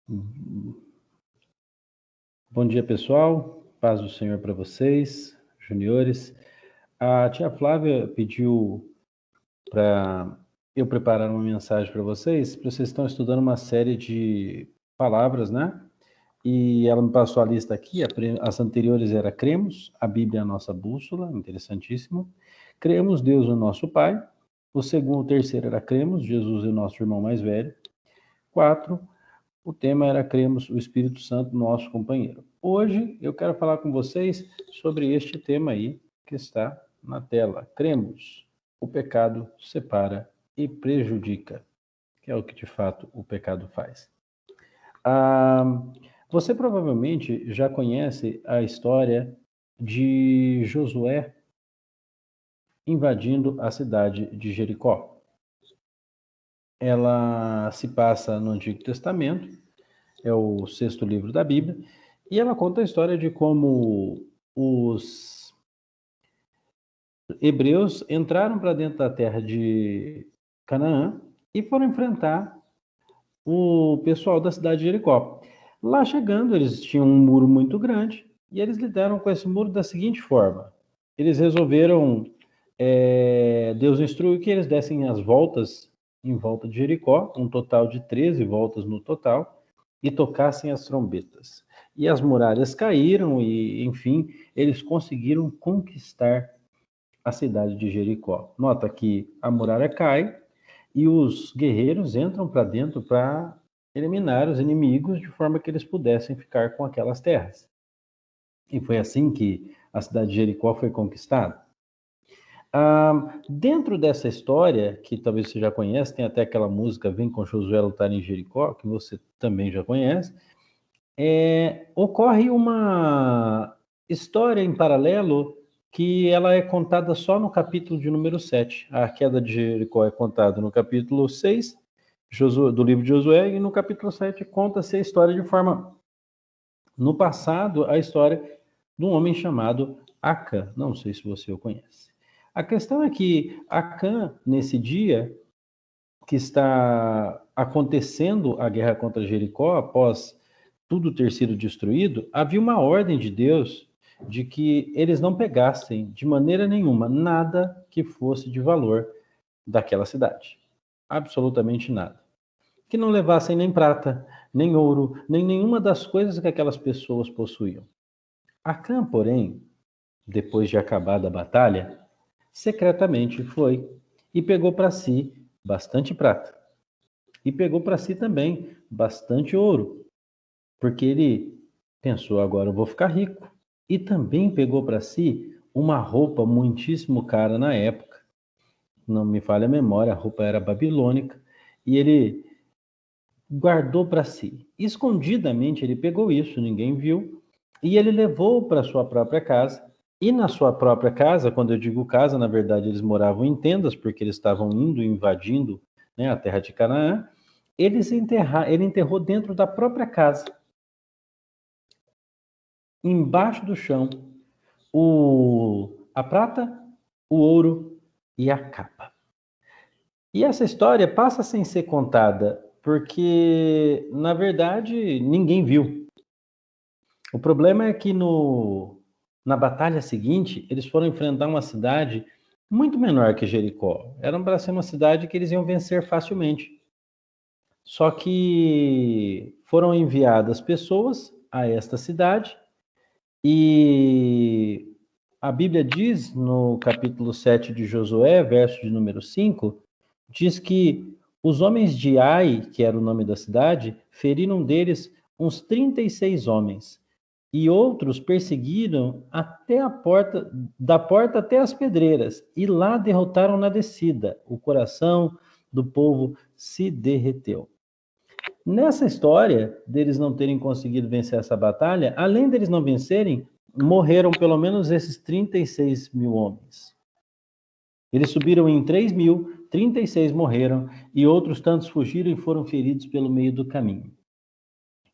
Bom dia, pessoal. Paz do Senhor para vocês, juniores. A tia Flávia pediu para eu preparar uma mensagem para vocês. Vocês estão estudando uma série de palavras, né? E ela me passou a lista aqui. As anteriores era cremos, a Bíblia é a nossa bússola, interessantíssimo. Cremos, Deus é o nosso Pai. O terceiro era cremos, Jesus é o nosso irmão mais velho. 4, o tema era cremos o Espírito Santo, nosso companheiro. Hoje eu quero falar com vocês sobre este tema aí que está na tela. Cremos, o pecado separa e prejudica, que é o que de fato o pecado faz. Você provavelmente já conhece a história de Josué invadindo a cidade de Jericó. Ela se passa no Antigo Testamento, é o 6º livro da Bíblia, e ela conta a história de como os hebreus entraram para dentro da terra de Canaã e foram enfrentar o pessoal da cidade de Jericó. Lá chegando, eles tinham um muro muito grande e eles lidaram com esse muro da seguinte forma: eles resolveram, Deus instruiu que eles dessem as voltas em volta de Jericó, um total de 13 voltas no total, e tocassem as trombetas. E as muralhas caíram e, enfim, eles conseguiram conquistar a cidade de Jericó. Nota que a muralha cai e os guerreiros entram para dentro para eliminar os inimigos de forma que eles pudessem ficar com aquelas terras. E foi assim que a cidade de Jericó foi conquistada. Dentro dessa história, que talvez você já conhece, tem até aquela música Vem com Josué lutar em Jericó, que você também já conhece, ocorre uma história em paralelo que ela é contada só no capítulo de número 7. A queda de Jericó é contada no capítulo 6 do livro de Josué, e no capítulo 7 conta-se a história de forma... No passado, a história de um homem chamado Acã. Não sei se você o conhece. A questão é que Acã, nesse dia que está acontecendo a guerra contra Jericó, após tudo ter sido destruído, havia uma ordem de Deus de que eles não pegassem de maneira nenhuma nada que fosse de valor daquela cidade. Absolutamente nada. Que não levassem nem prata, nem ouro, nem nenhuma das coisas que aquelas pessoas possuíam. Acã, porém, depois de acabada a batalha, secretamente foi e pegou para si bastante prata. E pegou para si também bastante ouro, porque ele pensou, agora eu vou ficar rico. E também pegou para si uma roupa muitíssimo cara na época. Não me falha a memória, a roupa era babilônica. E ele guardou para si. Escondidamente ele pegou isso, ninguém viu. E ele levou para sua própria casa. E na sua própria casa, quando eu digo casa, na verdade eles moravam em tendas, porque eles estavam indo, invadindo, né, a terra de Canaã. Ele enterrou dentro da própria casa, embaixo do chão, a prata, o ouro e a capa. E essa história passa sem ser contada, porque, na verdade, ninguém viu. O problema é que na batalha seguinte, eles foram enfrentar uma cidade muito menor que Jericó. Era para ser uma cidade que eles iam vencer facilmente. Só que foram enviadas pessoas a esta cidade e a Bíblia diz no capítulo 7 de Josué, verso de número 5, diz que os homens de Ai, que era o nome da cidade, feriram deles uns 36 homens, e outros perseguiram até da porta até as pedreiras, e lá derrotaram na descida. O coração do povo se derreteu. Nessa história deles não terem conseguido vencer essa batalha, além deles não vencerem, morreram pelo menos esses 36 mil homens. Eles subiram em 3 mil, 36 morreram, e outros tantos fugiram e foram feridos pelo meio do caminho.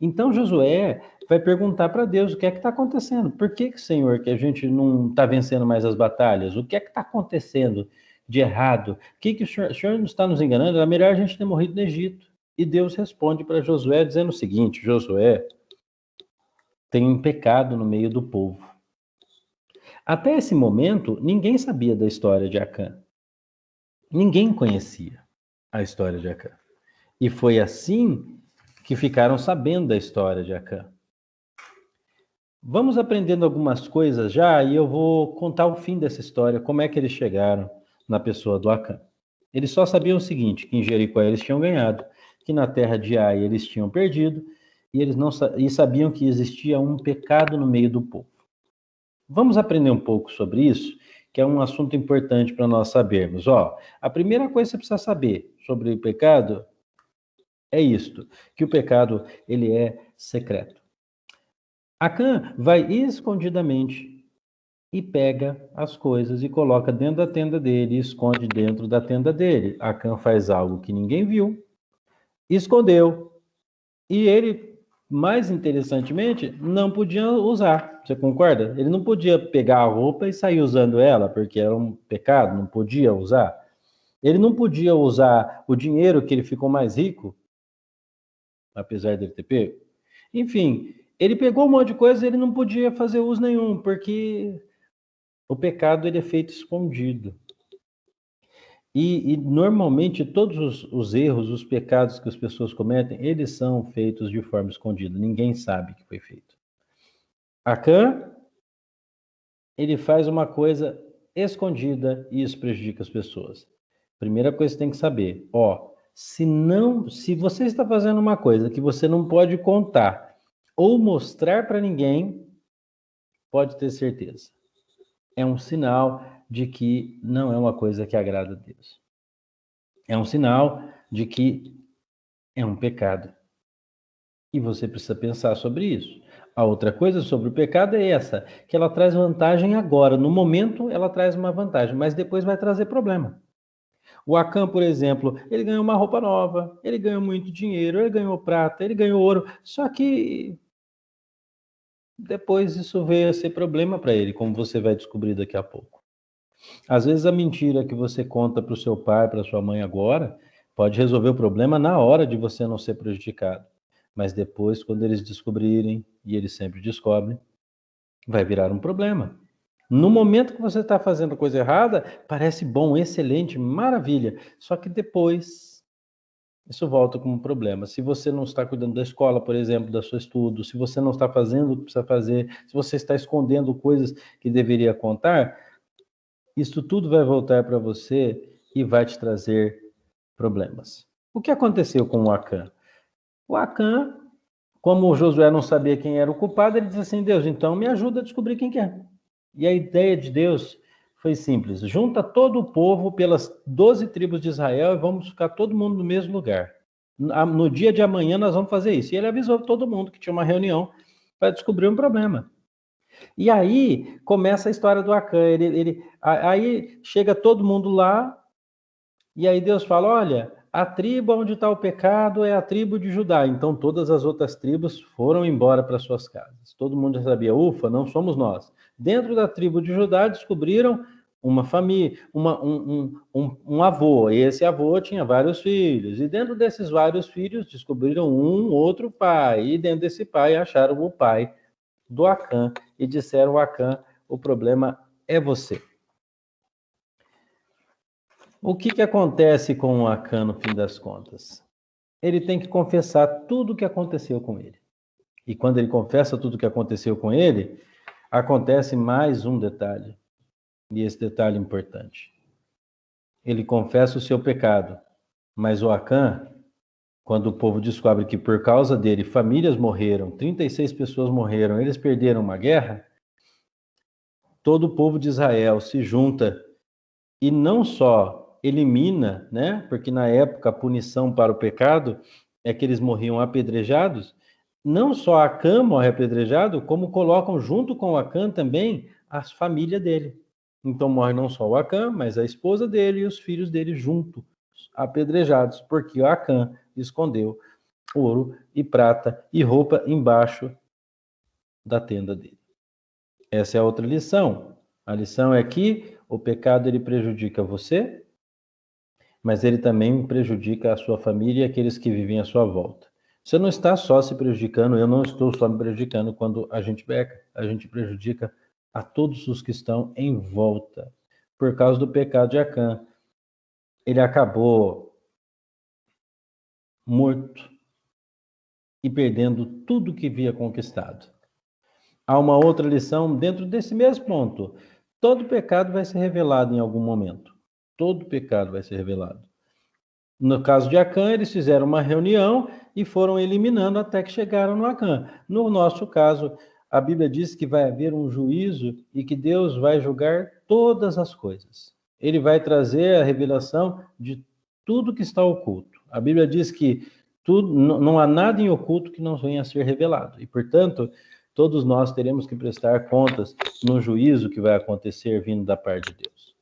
Então Josué vai perguntar para Deus o que é que está acontecendo. Por que, Senhor, que a gente não está vencendo mais as batalhas? O que é que está acontecendo de errado? O senhor não está nos enganando? Era melhor a gente ter morrido no Egito. E Deus responde para Josué dizendo o seguinte: Josué, tem um pecado no meio do povo. Até esse momento, ninguém sabia da história de Acã. Ninguém conhecia a história de Acã. E foi assim que ficaram sabendo da história de Acã. Vamos aprendendo algumas coisas já e eu vou contar o fim dessa história, como é que eles chegaram na pessoa do Acã. Eles só sabiam o seguinte, que em Jericó eles tinham ganhado, que na terra de Ai eles tinham perdido, e eles não e sabiam que existia um pecado no meio do povo. Vamos aprender um pouco sobre isso, que é um assunto importante para nós sabermos. A primeira coisa que você precisa saber sobre o pecado é isto, que o pecado ele é secreto. Acã vai escondidamente e pega as coisas e coloca dentro da tenda dele e esconde dentro da tenda dele. Acã faz algo que ninguém viu, escondeu, e ele, mais interessantemente, não podia usar. Você concorda? Ele não podia pegar a roupa e sair usando ela, porque era um pecado, não podia usar. Ele não podia usar o dinheiro que ele ficou mais rico, apesar dele ter pego. Enfim, ele pegou um monte de coisa e ele não podia fazer uso nenhum, porque o pecado ele é feito escondido. E normalmente todos os erros, os pecados que as pessoas cometem, eles são feitos de forma escondida. Ninguém sabe que foi feito. Acã, ele faz uma coisa escondida e isso prejudica as pessoas. Primeira coisa que você tem que saber, se você está fazendo uma coisa que você não pode contar ou mostrar para ninguém, pode ter certeza. É um sinal de que não é uma coisa que agrada a Deus. É um sinal de que é um pecado. E você precisa pensar sobre isso. A outra coisa sobre o pecado é essa, que ela traz vantagem agora. No momento, ela traz uma vantagem, mas depois vai trazer problema. O Acã, por exemplo, ele ganhou uma roupa nova, ele ganhou muito dinheiro, ele ganhou prata, ele ganhou ouro, só que depois isso veio a ser problema para ele, como você vai descobrir daqui a pouco. Às vezes a mentira que você conta para o seu pai, para sua mãe agora, pode resolver o problema na hora de você não ser prejudicado. Mas depois, quando eles descobrirem, e eles sempre descobrem, vai virar um problema. No momento que você está fazendo a coisa errada, parece bom, excelente, maravilha. Só que depois, isso volta como um problema. Se você não está cuidando da escola, por exemplo, do seu estudo, se você não está fazendo o que precisa fazer, se você está escondendo coisas que deveria contar, isso tudo vai voltar para você e vai te trazer problemas. O que aconteceu com o Acã? O Acã, como o Josué não sabia quem era o culpado, ele disse assim: Deus, então me ajuda a descobrir quem que é. E a ideia de Deus foi simples: junta todo o povo pelas 12 tribos de Israel e vamos ficar todo mundo no mesmo lugar. No dia de amanhã nós vamos fazer isso. E ele avisou todo mundo que tinha uma reunião para descobrir um problema. E aí começa a história do Acã. Aí chega todo mundo lá, e aí Deus fala: olha, a tribo onde está o pecado é a tribo de Judá. Então todas as outras tribos foram embora para suas casas. Todo mundo já sabia: ufa, não somos nós. Dentro da tribo de Judá descobriram uma família, um avô. E esse avô tinha vários filhos. E dentro desses vários filhos descobriram um outro pai. E dentro desse pai acharam o pai do Acã e disseram ao Acã: o problema é você. O que acontece com o Acã no fim das contas? Ele tem que confessar tudo o que aconteceu com ele. E quando ele confessa tudo o que aconteceu com ele, acontece mais um detalhe. E esse detalhe é importante. Ele confessa o seu pecado, mas o Acã, quando o povo descobre que por causa dele famílias morreram, 36 pessoas morreram, eles perderam uma guerra, todo o povo de Israel se junta e não só elimina, né? Porque na época a punição para o pecado é que eles morriam apedrejados. Não só Acã morre apedrejado, como colocam junto com Acã também a família dele. Então morre não só o Acã, mas a esposa dele e os filhos dele juntos, apedrejados, porque o Acã escondeu ouro e prata e roupa embaixo da tenda dele. Essa é a outra lição. A lição é que o pecado ele prejudica você, mas ele também prejudica a sua família e aqueles que vivem à sua volta. Você não está só se prejudicando, eu não estou só me prejudicando quando a gente peca, a gente prejudica a todos os que estão em volta. Por causa do pecado de Acã, ele acabou morto e perdendo tudo que havia conquistado. Há uma outra lição dentro desse mesmo ponto. Todo pecado vai ser revelado em algum momento. Todo pecado vai ser revelado. No caso de Acã, eles fizeram uma reunião e foram eliminando até que chegaram no Acã. No nosso caso, a Bíblia diz que vai haver um juízo e que Deus vai julgar todas as coisas. Ele vai trazer a revelação de tudo que está oculto. A Bíblia diz que tudo, não há nada em oculto que não venha a ser revelado. E, portanto, todos nós teremos que prestar contas no juízo que vai acontecer vindo da parte de Deus.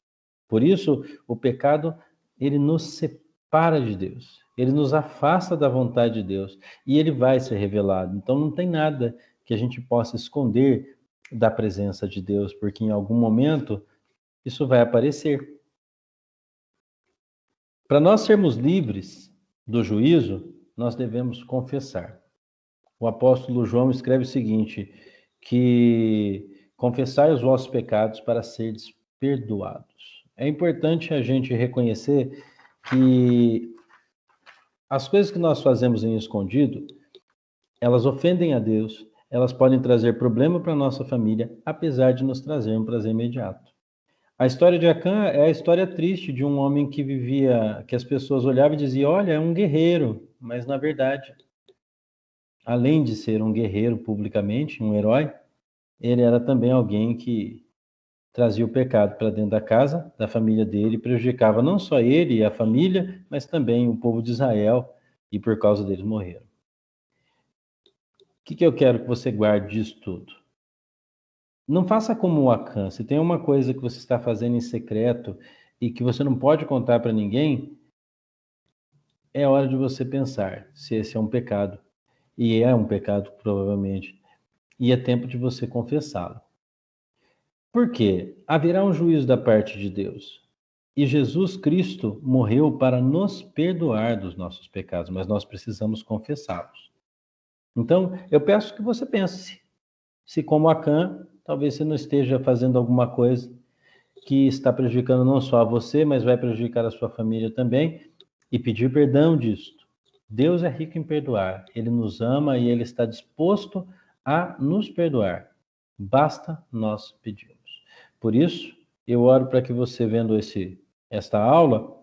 Por isso, o pecado, ele nos separa de Deus. Ele nos afasta da vontade de Deus. E ele vai ser revelado. Então, não tem nada que a gente possa esconder da presença de Deus, porque em algum momento isso vai aparecer. Para nós sermos livres do juízo, nós devemos confessar. O apóstolo João escreve o seguinte, que confessai os vossos pecados para seres perdoados. É importante a gente reconhecer que as coisas que nós fazemos em escondido, elas ofendem a Deus, elas podem trazer problema para a nossa família, apesar de nos trazer um prazer imediato. A história de Acã é a história triste de um homem que vivia, que as pessoas olhavam e diziam, olha, é um guerreiro, mas na verdade, além de ser um guerreiro publicamente, um herói, ele era também alguém que trazia o pecado para dentro da casa, da família dele, prejudicava não só ele e a família, mas também o povo de Israel, e por causa deles morreram. O que eu quero que você guarde disso tudo? Não faça como o Acã. Se tem uma coisa que você está fazendo em secreto e que você não pode contar para ninguém, é hora de você pensar se esse é um pecado. E é um pecado, provavelmente. E é tempo de você confessá-lo. Por quê? Haverá um juízo da parte de Deus. E Jesus Cristo morreu para nos perdoar dos nossos pecados, mas nós precisamos confessá-los. Então, eu peço que você pense, se como Acã, talvez você não esteja fazendo alguma coisa que está prejudicando não só a você, mas vai prejudicar a sua família também, e pedir perdão disto. Deus é rico em perdoar, Ele nos ama e Ele está disposto a nos perdoar. Basta nós pedirmos. Por isso, eu oro para que você, vendo esta aula,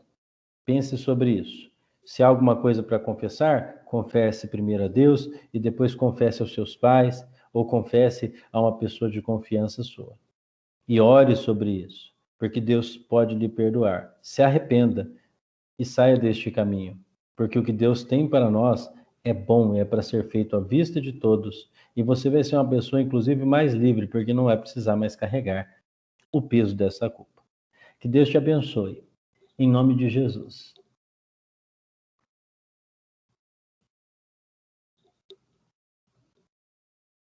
pense sobre isso. Se há alguma coisa para confessar, confesse primeiro a Deus e depois confesse aos seus pais ou confesse a uma pessoa de confiança sua. E ore sobre isso, porque Deus pode lhe perdoar. Se arrependa e saia deste caminho, porque o que Deus tem para nós é bom, é para ser feito à vista de todos. E você vai ser uma pessoa, inclusive, mais livre, porque não vai precisar mais carregar o peso dessa culpa. Que Deus te abençoe. Em nome de Jesus.